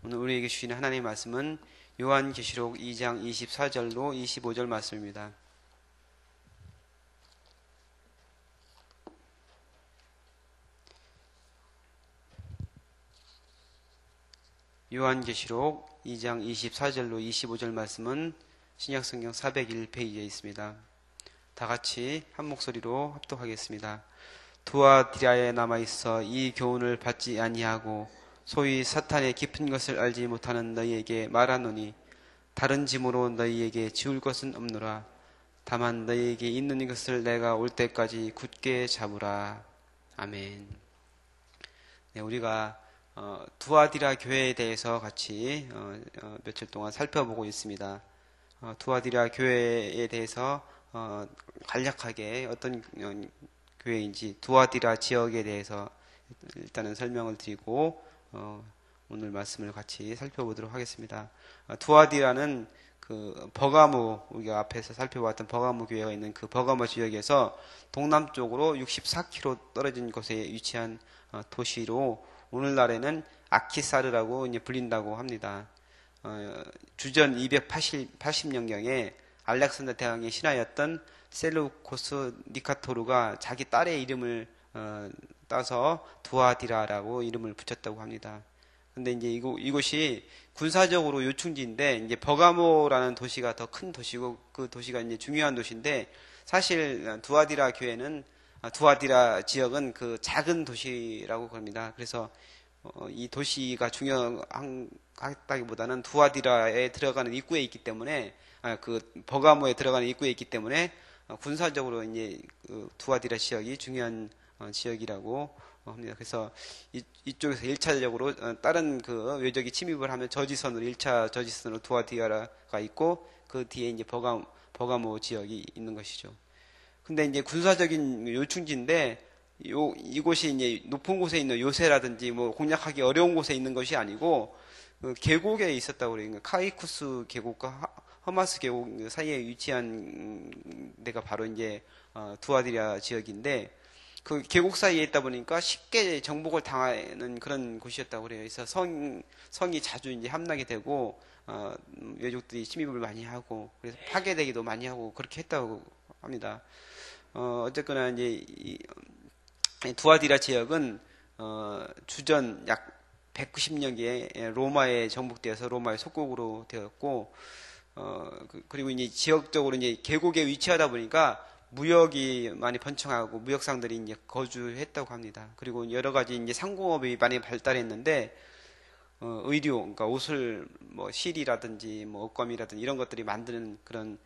오늘 우리에게 주시는 하나님의 말씀은 요한계시록 2장 24절로 25절 말씀입니다. 요한계시록 2장 24절로 25절 말씀은 신약성경 401페이지에 있습니다. 다 같이 한 목소리로 합독하겠습니다. 두아디라에 남아있어 이 교훈을 받지 아니하고 소위 사탄의 깊은 것을 알지 못하는 너희에게 말하노니 다른 짐으로 너희에게 지울 것은 없노라. 다만 너희에게 있는 것을 내가 올 때까지 굳게 잡으라. 아멘. 네, 우리가 두아디라 교회에 대해서 같이 며칠 동안 살펴보고 있습니다. 두아디라 교회에 대해서 간략하게 어떤 교회인지 두아디라 지역에 대해서 일단은 설명을 드리고 오늘 말씀을 같이 살펴보도록 하겠습니다. 두아디라는 그 버가모, 우리가 앞에서 살펴봤던 버가모 교회가 있는 그 버가모 지역에서 동남쪽으로 64km 떨어진 곳에 위치한 도시로 오늘날에는 아키사르라고 이제 불린다고 합니다. 주전 280년경에 알렉산더 대왕의 신하였던 셀루코스 니카토르가 자기 딸의 이름을 따서 두아디라라고 이름을 붙였다고 합니다. 근데 이제 이곳이 군사적으로 요충지인데 이제 버가모라는 도시가 더 큰 도시고 그 도시가 이제 중요한 도시인데 사실 두아디라 지역은 그 작은 도시라고 합니다. 그래서 이 도시가 중요하다기보다는 두아디라에 들어가는 입구에 있기 때문에 그 버가모에 들어가는 입구에 있기 때문에 군사적으로 이제 그 두아디라 지역이 중요한 지역이라고 합니다. 그래서 이쪽에서 1차적으로 다른 그 외적이 침입을 하면 1차 저지선으로 두아디라가 있고 그 뒤에 이제 버가모 지역이 있는 것이죠. 근데 이제 군사적인 요충지인데 이곳이 이제 높은 곳에 있는 요새라든지 뭐 공략하기 어려운 곳에 있는 것이 아니고 그 계곡에 있었다고 그래요. 카이쿠스 계곡과 허마스 계곡 사이에 위치한 데가 바로 이제 두아디라 지역인데 그 계곡 사이에 있다 보니까 쉽게 정복을 당하는 그런 곳이었다고 그래요. 그래서 성이 자주 이제 함락이 되고 외족들이 침입을 많이 하고 그래서 파괴되기도 많이 하고 그렇게 했다고 합니다. 어쨌거나 이제 이 두아디라 지역은 주전 약 190년기에 로마에 정복되어서 로마의 속국으로 되었고 그리고 이제 지역적으로 이제 계곡에 위치하다 보니까 무역이 많이 번창하고 무역상들이 이제 거주했다고 합니다. 그리고 여러 가지 이제 상공업이 많이 발달했는데 의류, 그러니까 옷을 뭐 실이라든지 뭐 옷감이라든지 이런 것들이 만드는 그런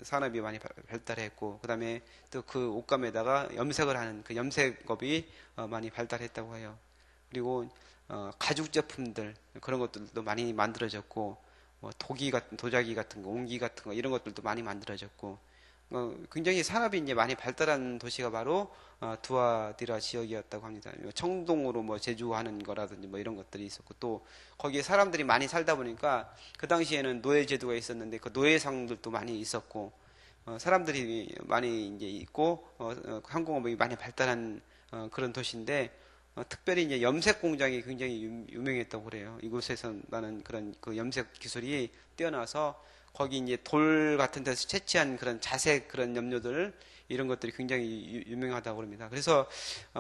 산업이 많이 발달했고 그다음에 또 그 옷감에다가 염색을 하는 그 염색업이 많이 발달했다고 해요. 그리고 가죽 제품들 그런 것들도 많이 만들어졌고 뭐 도자기 같은 거, 옹기 같은 거 이런 것들도 많이 만들어졌고 굉장히 산업이 이제 많이 발달한 도시가 바로 두아디라 지역이었다고 합니다. 청동으로 뭐 제조하는 거라든지 뭐 이런 것들이 있었고 또 거기에 사람들이 많이 살다 보니까 그 당시에는 노예 제도가 있었는데 그 노예상들도 많이 있었고 사람들이 많이 이제 있고 항공업이 많이 발달한 그런 도시인데 특별히 이제 염색 공장이 굉장히 유명했다고 그래요. 이곳에서 나는 그런 그 염색 기술이 뛰어나서 거기 이제 돌 같은 데서 채취한 그런 자색 그런 염료들 이런 것들이 굉장히 유명하다고 합니다. 그래서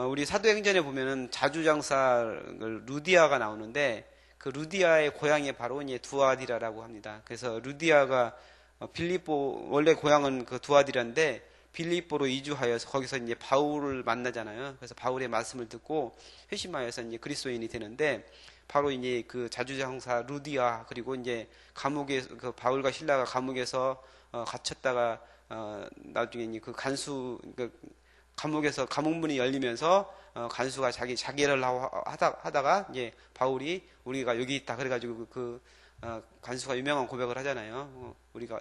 우리 사도행전에 보면은 자주장사 루디아가 나오는데 그 루디아의 고향이 바로 이제 두아디라라고 합니다. 그래서 루디아가 빌립보 원래 고향은 그 두아디라인데 빌립보로 이주하여서 거기서 이제 바울을 만나잖아요. 그래서 바울의 말씀을 듣고 회심하여서 이제 그리스도인이 되는데 바로 이제 그 자주장사 루디아 그리고 이제 감옥에 그 바울과 실라가 감옥에서 갇혔다가 나중에 이제 그 감옥에서 감옥문이 열리면서 간수가 자기를 하다가 이제 바울이 우리가 여기 있다 그래가지고 간수가 유명한 고백을 하잖아요.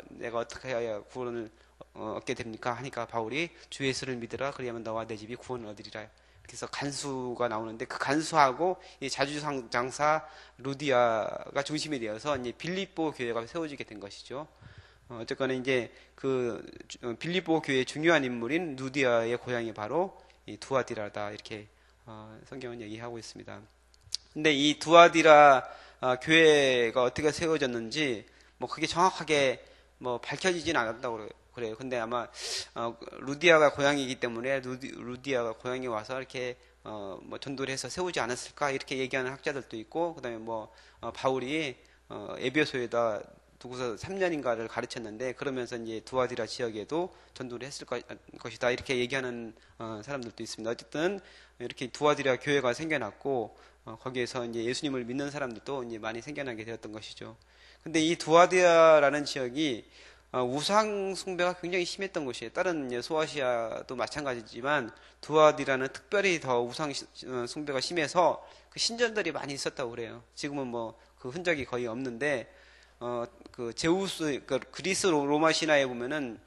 내가 어떻게 해야 구원을 얻게 됩니까? 하니까 바울이 주 예수를 믿으라 그리하면 너와 내 집이 구원을 얻으리라. 그래서 간수가 나오는데 그 간수하고 이 자주장사 루디아가 중심이 되어서 이제 빌립보 교회가 세워지게 된 것이죠. 어쨌거나 이제 그 빌립보 교회의 중요한 인물인 루디아의 고향이 바로 이 두아디라다 이렇게 성경은 얘기하고 있습니다. 근데 이 두아디라 교회가 어떻게 세워졌는지 뭐 그게 정확하게 뭐 밝혀지진 않았다고 그래요. 근데 아마 루디아가 고향이기 때문에 루디아가 고향에 와서 이렇게 뭐 전도를 해서 세우지 않았을까 이렇게 얘기하는 학자들도 있고, 그다음에 뭐 바울이 에베소에다 두고서 3년인가를 가르쳤는데 그러면서 이제 두아디라 지역에도 전도를 했을 것이다 이렇게 얘기하는 사람들도 있습니다. 어쨌든 이렇게 두아디라 교회가 생겨났고 거기에서 이제 예수님을 믿는 사람들도 이제 많이 생겨나게 되었던 것이죠. 근데 이 두아디라라는 지역이 우상 숭배가 굉장히 심했던 곳이에요. 다른 소아시아도 마찬가지지만 두아디라는 특별히 더 우상 숭배가 심해서 그 신전들이 많이 있었다고 그래요. 지금은 뭐 그 흔적이 거의 없는데 그 제우스, 그 그리스 로마 신화에 보면은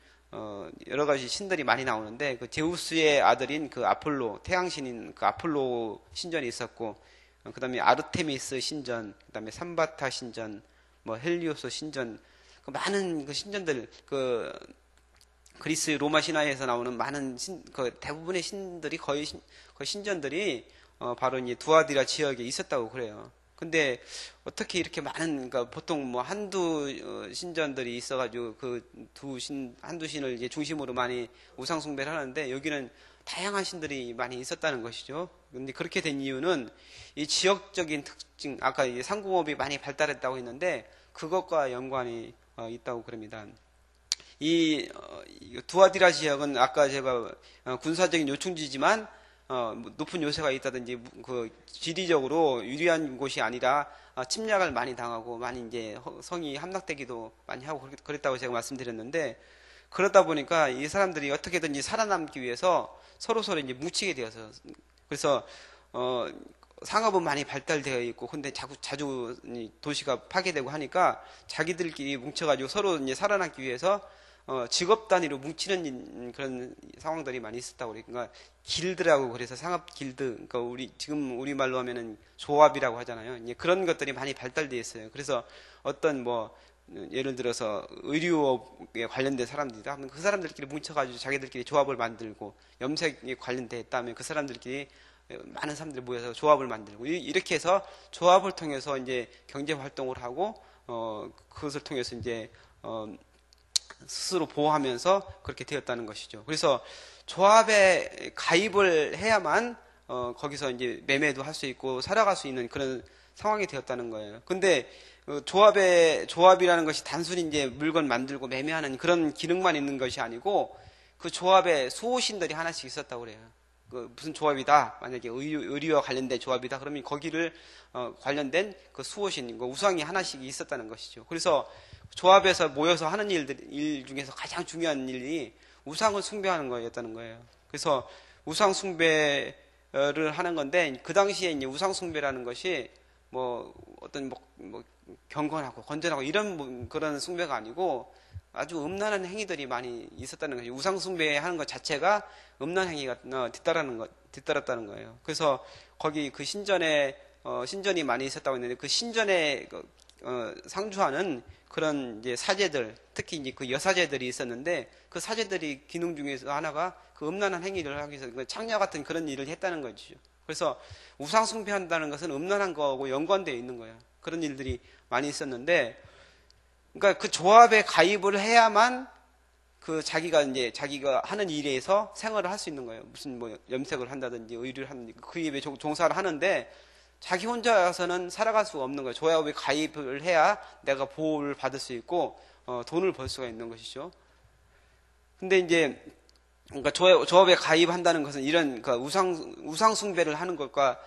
여러 가지 신들이 많이 나오는데 그 제우스의 아들인 그 아폴로, 태양신인 그 아폴로 신전이 있었고, 그다음에 아르테미스 신전, 그다음에 삼바타 신전, 뭐 헬리오스 신전, 그 많은 그 신전들, 그 그리스 로마 신화에서 나오는 많은 그 대부분의 신들이 거의 신전들이 바로 이제 두아디라 지역에 있었다고 그래요. 근데 어떻게 이렇게 많은, 그러니까 보통 뭐 한두 신전들이 있어가지고 그 한두 신을 이제 중심으로 많이 우상숭배를 하는데 여기는 다양한 신들이 많이 있었다는 것이죠. 근데 그렇게 된 이유는 이 지역적인 특징, 아까 이제 상공업이 많이 발달했다고 했는데 그것과 연관이 있다고 그럽니다. 이 두아디라 지역은 아까 제가 군사적인 요충지지만 높은 요새가 있다든지 그 지리적으로 유리한 곳이 아니라 침략을 많이 당하고 많이 이제 성이 함락되기도 많이 하고 그랬다고 제가 말씀드렸는데, 그러다 보니까 이 사람들이 어떻게든지 살아남기 위해서 서로 이제 뭉치게 되어서, 그래서 상업은 많이 발달되어 있고 근데 자주 도시가 파괴되고 하니까 자기들끼리 뭉쳐가지고 서로 이제 살아남기 위해서 직업 단위로 뭉치는 그런 상황들이 많이 있었다고 그래요. 그러니까 길드라고, 그래서 상업 길드, 그러니까 지금 우리말로 하면은 조합이라고 하잖아요. 이제 그런 것들이 많이 발달되어 있어요. 그래서 어떤 뭐 예를 들어서 의류업에 관련된 사람들이다 하면 그 사람들끼리 뭉쳐가지고 자기들끼리 조합을 만들고, 염색에 관련돼 있다면 그 사람들끼리 많은 사람들이 모여서 조합을 만들고, 이렇게 해서 조합을 통해서 이제 경제 활동을 하고 그것을 통해서 이제 스스로 보호하면서 그렇게 되었다는 것이죠. 그래서 조합에 가입을 해야만 거기서 이제 매매도 할 수 있고 살아갈 수 있는 그런 상황이 되었다는 거예요. 근데 조합이라는 것이 단순히 이제 물건 만들고 매매하는 그런 기능만 있는 것이 아니고 그 조합에 수호신들이 하나씩 있었다고 그래요. 그 무슨 조합이다, 만약에 의류와 관련된 조합이다 그러면 거기를 관련된 그 수호신, 그 우상이 하나씩 있었다는 것이죠. 그래서 조합에서 모여서 하는 일 중에서 가장 중요한 일이 우상을 숭배하는 거였다는 거예요. 그래서 우상 숭배를 하는 건데, 그 당시에 이제 우상 숭배라는 것이 뭐 어떤 뭐 경건하고 건전하고 이런 그런 숭배가 아니고 아주 음란한 행위들이 많이 있었다는 거죠. 우상 숭배하는 것 자체가 음란 행위가 뒤따랐다는 거예요. 그래서 거기 그 신전이 많이 있었다고 했는데 그 신전에 상주하는 그런 이제 사제들, 특히 이제 그 여사제들이 있었는데 그 사제들이 기능 중에서 하나가 그 음란한 행위를 하기 위해서 창녀 같은 그런 일을 했다는 거죠. 그래서 우상 숭배한다는 것은 음란한 거하고 연관되어 있는 거예요. 그런 일들이 많이 있었는데, 그러니까 그 조합에 가입을 해야만 그 자기가 하는 일에서 생활을 할 수 있는 거예요. 무슨 뭐 염색을 한다든지 의류를 하든지 그 일에 종사를 하는데 자기 혼자서는 살아갈 수가 없는 거예요. 조합에 가입을 해야 내가 보호를 받을 수 있고 돈을 벌 수가 있는 것이죠. 근데 이제 그러니까 조합에 가입한다는 것은 이런 그 우상 숭배를 하는 것과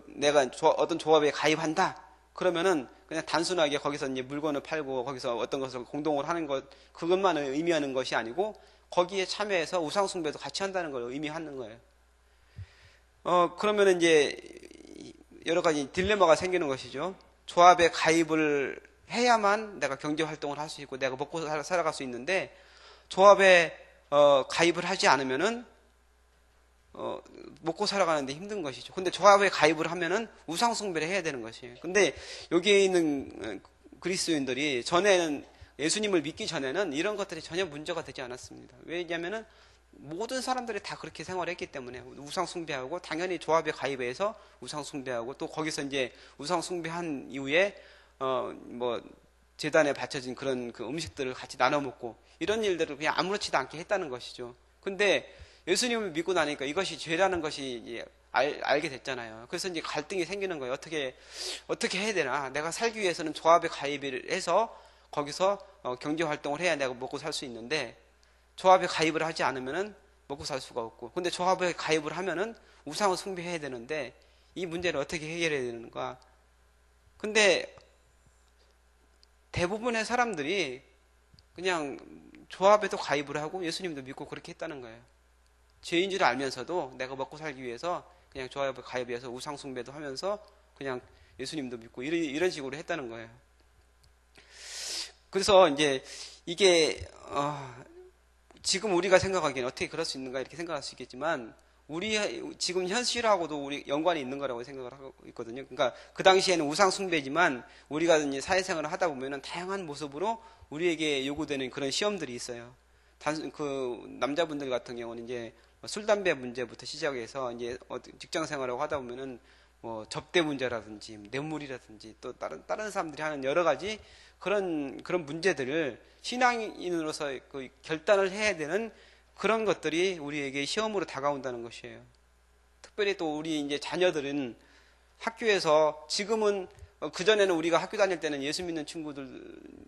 내가 어떤 조합에 가입한다 그러면은 그냥 단순하게 거기서 이제 물건을 팔고 거기서 어떤 것을 공동으로 하는 것, 그것만 의미하는 것이 아니고 거기에 참여해서 우상 숭배도 같이 한다는 걸 의미하는 거예요. 그러면은 이제 여러 가지 딜레마가 생기는 것이죠. 조합에 가입을 해야만 내가 경제 활동을 할 수 있고 내가 먹고 살아갈 수 있는데 조합에 가입을 하지 않으면은 먹고 살아가는데 힘든 것이죠. 근데 조합에 가입을 하면은 우상 숭배를 해야 되는 것이에요. 근데 여기에 있는 그리스도인들이 전에는 예수님을 믿기 전에는 이런 것들이 전혀 문제가 되지 않았습니다. 왜냐면은 모든 사람들이 다 그렇게 생활했기 때문에 우상 숭배하고 당연히 조합에 가입해서 우상 숭배하고 또 거기서 이제 우상 숭배한 이후에 뭐 제단에 바쳐진 그런 그 음식들을 같이 나눠 먹고 이런 일들을 그냥 아무렇지도 않게 했다는 것이죠. 근데 예수님을 믿고 나니까 이것이 죄라는 것이 이제 알게 됐잖아요. 그래서 이제 갈등이 생기는 거예요. 어떻게 해야 되나? 내가 살기 위해서는 조합에 가입을 해서 거기서 경제 활동을 해야 내가 먹고 살 수 있는데 조합에 가입을 하지 않으면은 먹고 살 수가 없고, 근데 조합에 가입을 하면은 우상을 숭배해야 되는데 이 문제를 어떻게 해결해야 되는가? 근데 대부분의 사람들이 그냥 조합에도 가입을 하고 예수님도 믿고 그렇게 했다는 거예요. 죄인 줄 알면서도 내가 먹고 살기 위해서 그냥 조합에 가입해서 우상 숭배도 하면서 그냥 예수님도 믿고 이런 식으로 했다는 거예요. 그래서 이제 이게 지금 우리가 생각하기에는 어떻게 그럴 수 있는가 이렇게 생각할 수 있겠지만 우리 지금 현실하고도 우리 연관이 있는 거라고 생각을 하고 있거든요. 그러니까 그 당시에는 우상 숭배지만 우리가 이제 사회생활을 하다 보면은 다양한 모습으로 우리에게 요구되는 그런 시험들이 있어요. 그 남자분들 같은 경우는 이제 술 담배 문제부터 시작해서 이제 직장 생활을 하다 보면은 뭐 접대 문제라든지 뇌물이라든지 또 다른 사람들이 하는 여러 가지 그런 문제들을 신앙인으로서 그 결단을 해야 되는 그런 것들이 우리에게 시험으로 다가온다는 것이에요. 특별히 또 우리 이제 자녀들은 학교에서 지금은 그전에는 우리가 학교 다닐 때는 예수 믿는 친구들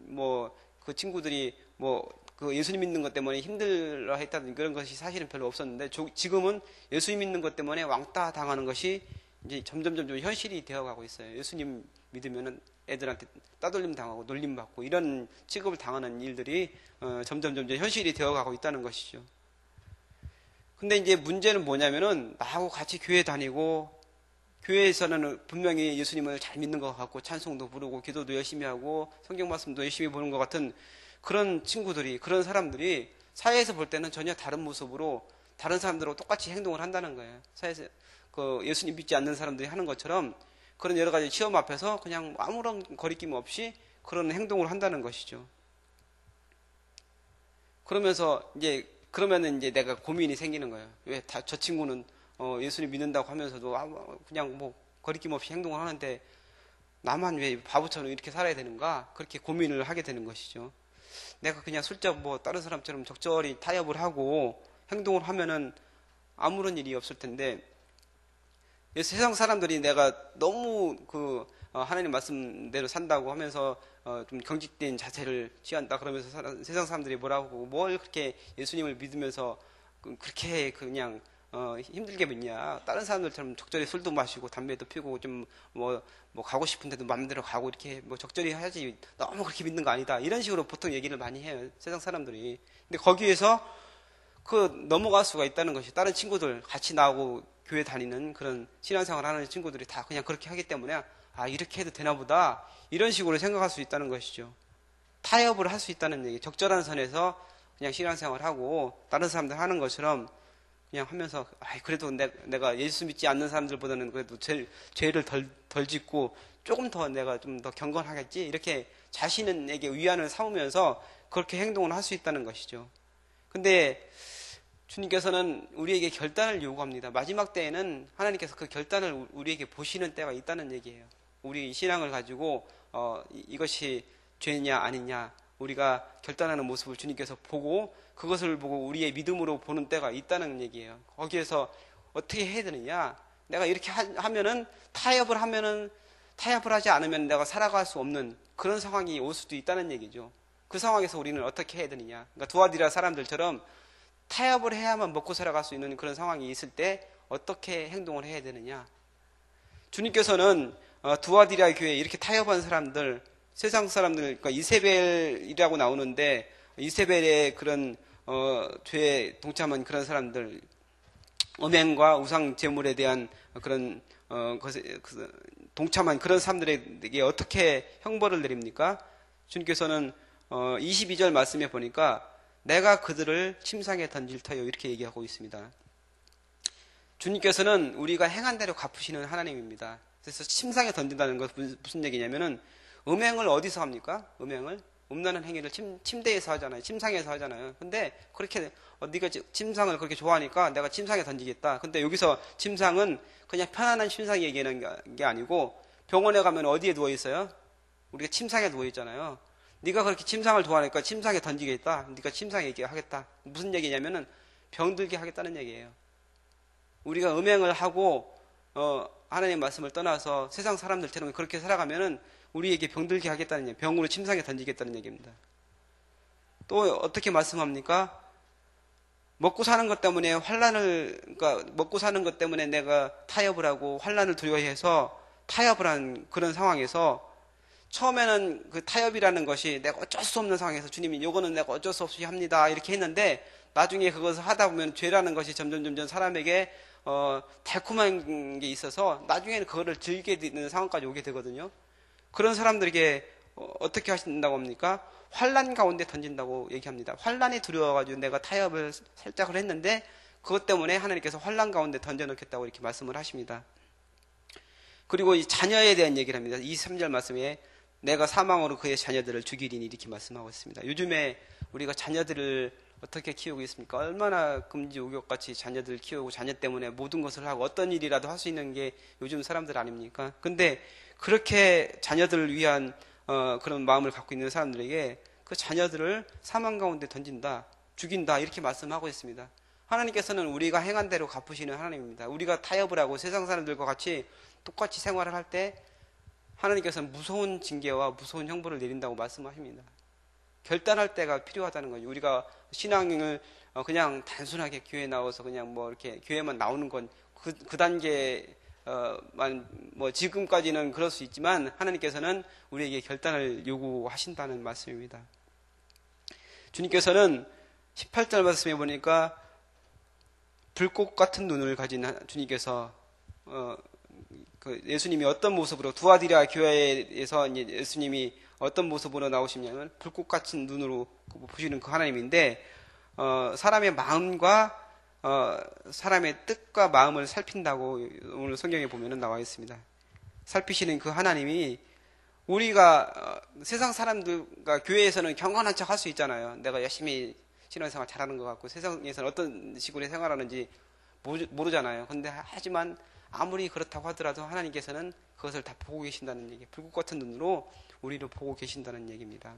뭐 그 친구들이 뭐 그 예수 믿는 것 때문에 힘들어 했다든 그런 것이 사실은 별로 없었는데 지금은 예수 믿는 것 때문에 왕따 당하는 것이 이제 점점 현실이 되어가고 있어요. 예수님 믿으면은 애들한테 따돌림 당하고 놀림 받고 이런 취급을 당하는 일들이 점점 현실이 되어가고 있다는 것이죠. 근데 이제 문제는 뭐냐면은 나하고 같이 교회 다니고 교회에서는 분명히 예수님을 잘 믿는 것 같고 찬송도 부르고 기도도 열심히 하고 성경 말씀도 열심히 보는 것 같은 그런 친구들이 그런 사람들이 사회에서 볼 때는 전혀 다른 모습으로 다른 사람들하고 똑같이 행동을 한다는 거예요. 사회에서 그 예수님 믿지 않는 사람들이 하는 것처럼 그런 여러 가지 시험 앞에서 그냥 아무런 거리낌 없이 그런 행동을 한다는 것이죠. 그러면은 이제 내가 고민이 생기는 거예요. 왜 저 친구는 예수님 믿는다고 하면서도 그냥 뭐 거리낌 없이 행동을 하는데 나만 왜 바보처럼 이렇게 살아야 되는가? 그렇게 고민을 하게 되는 것이죠. 내가 그냥 슬쩍 뭐 다른 사람처럼 적절히 타협을 하고 행동을 하면은 아무런 일이 없을 텐데 세상 사람들이 내가 너무 하나님 말씀대로 산다고 하면서 좀 경직된 자세를 취한다 그러면서 세상 사람들이 뭐라고 하고 뭘 그렇게 예수님을 믿으면서 그렇게 그냥 힘들게 믿냐. 다른 사람들처럼 적절히 술도 마시고 담배도 피우고 좀 뭐 가고 싶은 데도 마음대로 가고 이렇게 뭐 적절히 해야지 너무 그렇게 믿는 거 아니다. 이런 식으로 보통 얘기를 많이 해요. 세상 사람들이. 근데 거기에서 넘어갈 수가 있다는 것이 다른 친구들 같이 나오고 교회 다니는 그런 신앙생활 하는 친구들이 다 그냥 그렇게 하기 때문에 이렇게 해도 되나 보다. 이런 식으로 생각할 수 있다는 것이죠. 타협을 할 수 있다는 얘기. 적절한 선에서 그냥 신앙생활하고 다른 사람들 하는 것처럼 그냥 하면서 그래도 내가 예수 믿지 않는 사람들보다는 그래도 죄를 덜 짓고 조금 더 내가 좀 더 경건하겠지 이렇게 자신에게 위안을 삼으면서 그렇게 행동을 할 수 있다는 것이죠. 근데 주님께서는 우리에게 결단을 요구합니다. 마지막 때에는 하나님께서 그 결단을 우리에게 보시는 때가 있다는 얘기예요. 우리 신앙을 가지고 이것이 죄냐 아니냐 우리가 결단하는 모습을 주님께서 보고 그것을 보고 우리의 믿음으로 보는 때가 있다는 얘기예요. 거기에서 어떻게 해야 되느냐? 내가 이렇게 하면은 타협을 하지 않으면 내가 살아갈 수 없는 그런 상황이 올 수도 있다는 얘기죠. 그 상황에서 우리는 어떻게 해야 되느냐? 그러니까 두아디라 사람들처럼 타협을 해야만 먹고 살아갈 수 있는 그런 상황이 있을 때 어떻게 행동을 해야 되느냐? 주님께서는 두아디라 교회에 이렇게 타협한 사람들, 세상 사람들, 그러니까 이세벨이라고 나오는데 이세벨의 그런 죄에 동참한 그런 사람들, 음행과 우상 제물에 대한 그런 것에 동참한 그런 사람들에게 어떻게 형벌을 내립니까? 주님께서는 22절 말씀에 보니까 내가 그들을 침상에 던질 터요 이렇게 얘기하고 있습니다. 주님께서는 우리가 행한 대로 갚으시는 하나님입니다. 그래서 침상에 던진다는 것은 무슨 얘기냐면은 음행을 어디서 합니까? 음란한 행위를 침대에서 하잖아요. 침상에서 하잖아요. 근데 그렇게 네가 침상을 그렇게 좋아하니까 내가 침상에 던지겠다. 근데 여기서 침상은 그냥 편안한 침상 얘기하는 게 아니고 병원에 가면 어디에 누워 있어요? 우리가 침상에 누워 있잖아요. 네가 그렇게 침상을 좋아하니까 침상에 던지겠다. 네가 침상 얘기하겠다. 무슨 얘기냐면은 병들게 하겠다는 얘기예요. 우리가 음행을 하고 하나님 말씀을 떠나서 세상 사람들처럼 그렇게 살아가면은 우리에게 병들게 하겠다는 얘기, 병으로 침상에 던지겠다는 얘기입니다. 또 어떻게 말씀합니까? 먹고 사는 것 때문에 그러니까 먹고 사는 것 때문에 내가 타협을 하고 환난을 두려워해서 타협을 한 그런 상황에서 처음에는 그 타협이라는 것이 내가 어쩔 수 없는 상황에서 주님이 요거는 내가 어쩔 수 없이 합니다. 이렇게 했는데 나중에 그것을 하다 보면 죄라는 것이 점점 사람에게 달콤한 게 있어서 나중에는 그거를 즐기게 되는 상황까지 오게 되거든요. 그런 사람들에게 어떻게 하신다고 합니까? 환난 가운데 던진다고 얘기합니다. 환난이 두려워가지고 내가 타협을 살짝을 했는데 그것 때문에 하나님께서 환난 가운데 던져놓겠다고 이렇게 말씀을 하십니다. 그리고 이 자녀에 대한 얘기를 합니다. 23절 말씀에 내가 사망으로 그의 자녀들을 죽이리니 이렇게 말씀하고 있습니다. 요즘에 우리가 자녀들을 어떻게 키우고 있습니까? 얼마나 금지옥역같이 자녀들을 키우고 자녀 때문에 모든 것을 하고 어떤 일이라도 할 수 있는 게 요즘 사람들 아닙니까? 근데 그렇게 자녀들을 위한 그런 마음을 갖고 있는 사람들에게 그 자녀들을 사망 가운데 던진다, 죽인다 이렇게 말씀하고 있습니다. 하나님께서는 우리가 행한 대로 갚으시는 하나님입니다. 우리가 타협을 하고 세상 사람들과 같이 똑같이 생활을 할 때 하나님께서는 무서운 징계와 무서운 형벌을 내린다고 말씀하십니다. 결단할 때가 필요하다는 거죠. 우리가 신앙을 그냥 단순하게 교회에 나와서 그냥 뭐 이렇게 교회만 나오는 건 그 단계만 뭐 지금까지는 그럴 수 있지만 하나님께서는 우리에게 결단을 요구하신다는 말씀입니다. 주님께서는 18절 말씀에 보니까 불꽃 같은 눈을 가진 주님께서 예수님이 어떤 모습으로 두아디라 교회에서 이제 예수님이 어떤 모습으로 나오시냐면 불꽃 같은 눈으로 보시는 그 하나님인데 사람의 마음과 사람의 뜻과 마음을 살핀다고 오늘 성경에 보면은 나와 있습니다. 살피시는 그 하나님이 우리가 세상 사람들과 교회에서는 경건한 척 할 수 있잖아요. 내가 열심히 신앙생활 잘하는 것 같고 세상에서는 어떤 식으로 생활하는지 모르잖아요. 근데 하지만 아무리 그렇다고 하더라도 하나님께서는 그것을 다 보고 계신다는 얘기, 불꽃 같은 눈으로 우리를 보고 계신다는 얘기입니다.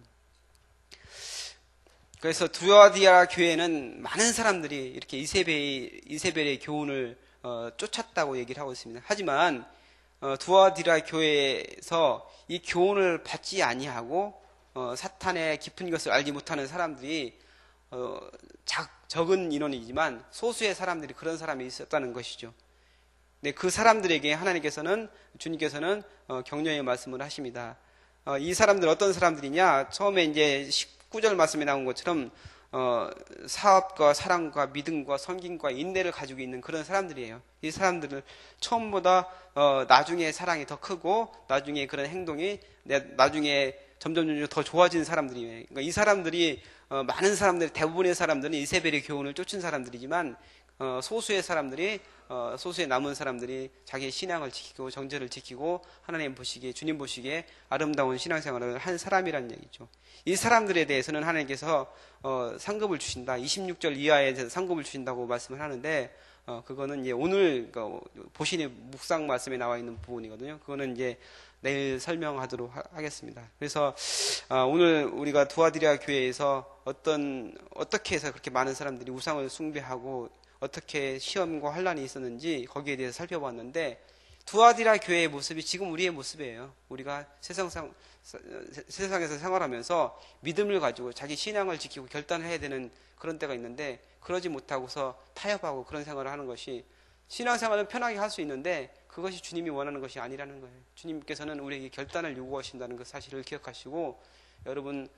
그래서 두아디라 교회는 많은 사람들이 이렇게 이세벨의 교훈을 쫓았다고 얘기를 하고 있습니다. 하지만 두아디라 교회에서 이 교훈을 받지 아니하고 사탄의 깊은 것을 알지 못하는 사람들이 적은 인원이지만 소수의 사람들이 그런 사람이 있었다는 것이죠. 네, 그 사람들에게 하나님께서는 주님께서는 격려의 말씀을 하십니다. 이 사람들 어떤 사람들이냐? 처음에 이제 19절 말씀에 나온 것처럼 사업과 사랑과 믿음과 섬김과 인내를 가지고 있는 그런 사람들이에요. 이 사람들은 처음보다 나중에 사랑이 더 크고 나중에 그런 행동이 나중에 점점 더 좋아진 사람들이에요. 그러니까 이 사람들이 많은 사람들, 대부분의 사람들은 이세벨의 교훈을 쫓은 사람들이지만 소수의 사람들이 소수의 남은 사람들이 자기의 신앙을 지키고 정죄를 지키고 하나님 보시기에 주님 보시기에 아름다운 신앙생활을 한 사람이라는 얘기죠. 이 사람들에 대해서는 하나님께서 상급을 주신다. 26절 이하에 대해서 상급을 주신다고 말씀을 하는데 그거는 이제 오늘 보시는 묵상 말씀에 나와 있는 부분이거든요. 그거는 이제 내일 설명하도록 하겠습니다. 그래서 오늘 우리가 두아디라 교회에서 어떻게 해서 그렇게 많은 사람들이 우상을 숭배하고 어떻게 시험과 환란이 있었는지 거기에 대해서 살펴봤는데 두아디라 교회의 모습이 지금 우리의 모습이에요. 우리가 세상에서 생활하면서 믿음을 가지고 자기 신앙을 지키고 결단을 해야 되는 그런 때가 있는데 그러지 못하고서 타협하고 그런 생활을 하는 것이 신앙생활은 편하게 할 수 있는데 그것이 주님이 원하는 것이 아니라는 거예요. 주님께서는 우리에게 결단을 요구하신다는 그 사실을 기억하시고 여러분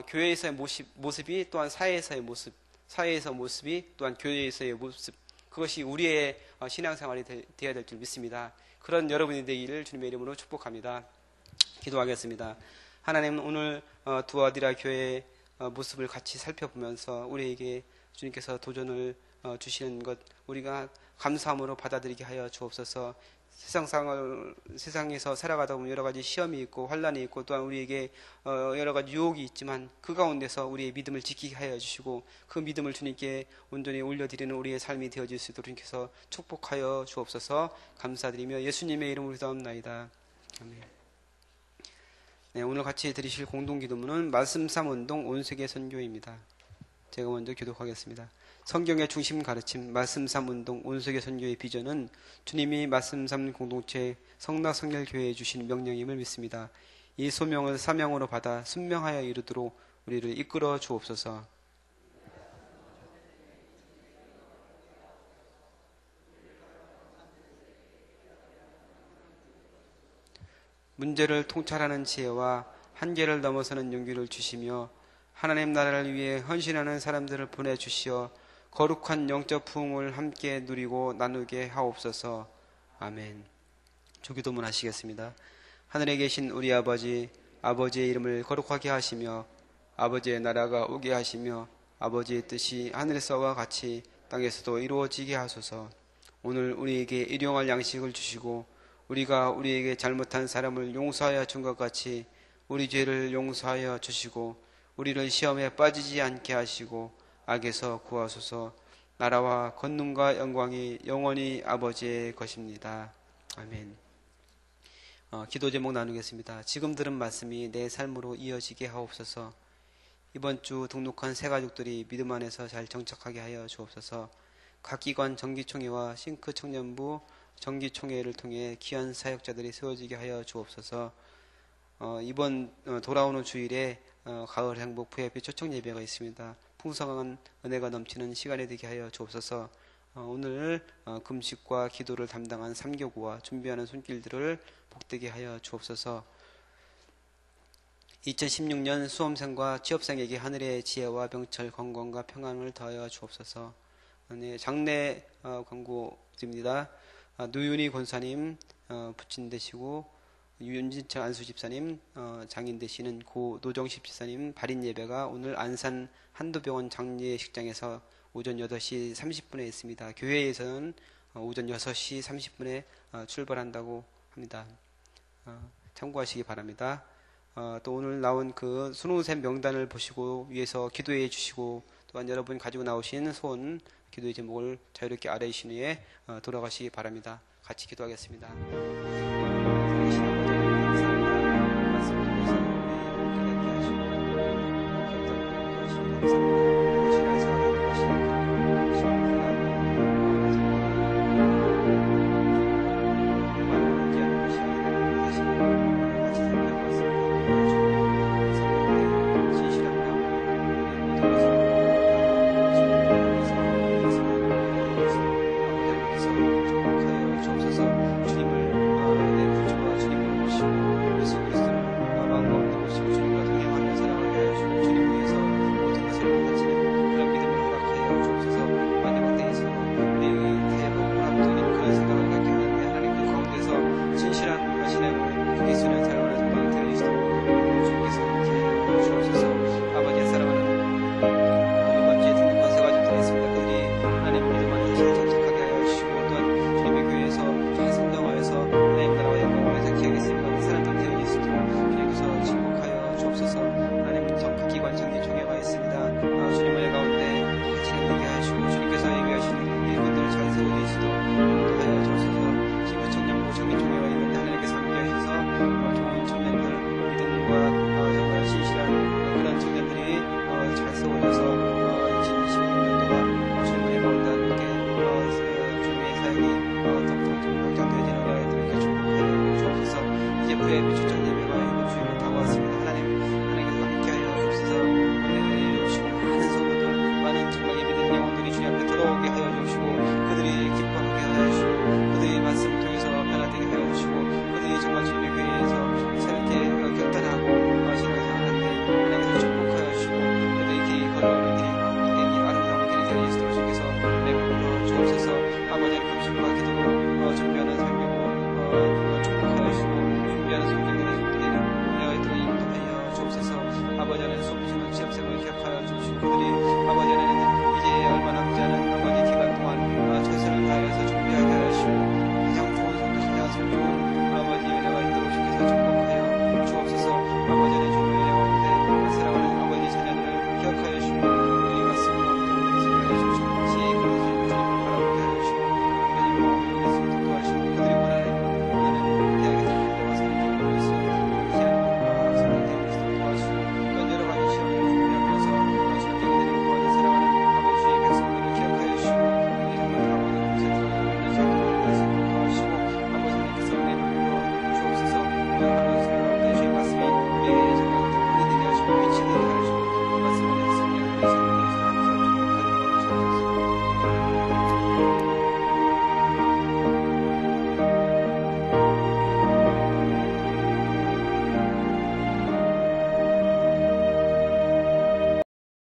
교회에서의 모습이 또한 사회에서의 모습 사회에서 모습이 또한 교회에서의 모습 그것이 우리의 신앙생활이 되어야 될 줄 믿습니다. 그런 여러분이 되기를 주님의 이름으로 축복합니다. 기도하겠습니다. 하나님 오늘 두아디라 교회의 모습을 같이 살펴보면서 우리에게 주님께서 도전을 주시는 것 우리가 감사함으로 받아들이게 하여 주옵소서. 세상에서 살아가다 보면 여러 가지 시험이 있고 환란이 있고 또한 우리에게 여러 가지 유혹이 있지만 그 가운데서 우리의 믿음을 지키게 하여 주시고 그 믿음을 주님께 온전히 올려드리는 우리의 삶이 되어질 수 있도록 주님께서 축복하여 주옵소서. 감사드리며 예수님의 이름으로 기도합나이다. 아멘. 네, 오늘 같이 드리실 공동기도문은 말씀 3운동 온세계 선교입니다. 제가 먼저 기도하겠습니다. 성경의 중심 가르침 말씀 3운동 온세계 선교의 비전은 주님이 말씀 3 공동체 성락성결교회에 주신 명령임을 믿습니다. 이 소명을 사명으로 받아 순명하여 이루도록 우리를 이끌어 주옵소서. 문제를 통찰하는 지혜와 한계를 넘어서는 용기를 주시며 하나님 나라를 위해 헌신하는 사람들을 보내주시어 거룩한 영적 부흥을 함께 누리고 나누게 하옵소서. 아멘. 주기도문 하시겠습니다. 하늘에 계신 우리 아버지, 아버지의 이름을 거룩하게 하시며 아버지의 나라가 오게 하시며 아버지의 뜻이 하늘에서와 같이 땅에서도 이루어지게 하소서. 오늘 우리에게 일용할 양식을 주시고 우리가 우리에게 잘못한 사람을 용서하여 준 것 같이 우리 죄를 용서하여 주시고 우리를 시험에 빠지지 않게 하시고 악에서 구하소서. 나라와 권능과 영광이 영원히 아버지의 것입니다. 아멘. 기도 제목 나누겠습니다. 지금 들은 말씀이 내 삶으로 이어지게 하옵소서. 이번 주 등록한 새 가족들이 믿음 안에서 잘 정착하게 하여 주옵소서. 각 기관 정기총회와 싱크 청년부 정기총회를 통해 귀한 사역자들이 세워지게 하여 주옵소서. 이번 돌아오는 주일에 가을 행복 VIP 초청 예배가 있습니다. 풍성한 은혜가 넘치는 시간이 되게 하여 주옵소서. 오늘 금식과 기도를 담당한 3교구와 준비하는 손길들을 복되게 하여 주옵소서. 2016년 수험생과 취업생에게 하늘의 지혜와 병철 건강과 평안을 더하여 주옵소서. 네, 장례 광고 드립니다. 노윤희 권사님 부친 되시고 윤진철 안수 집사님 장인 되시는 고 노정식 집사님 발인 예배가 오늘 안산 한도병원 장례식장에서 오전 8시 30분에 있습니다. 교회에서는 오전 6시 30분에 출발한다고 합니다. 참고하시기 바랍니다. 또 오늘 나온 그 수능생 명단을 보시고 위에서 기도해 주시고 또한 여러분 가지고 나오신 소원 기도의 제목을 자유롭게 아뢰신 후에 돌아가시기 바랍니다. 같이 기도하겠습니다. 아버지 안에 숨쉬는 지역생을 기억하여 주시고 그들이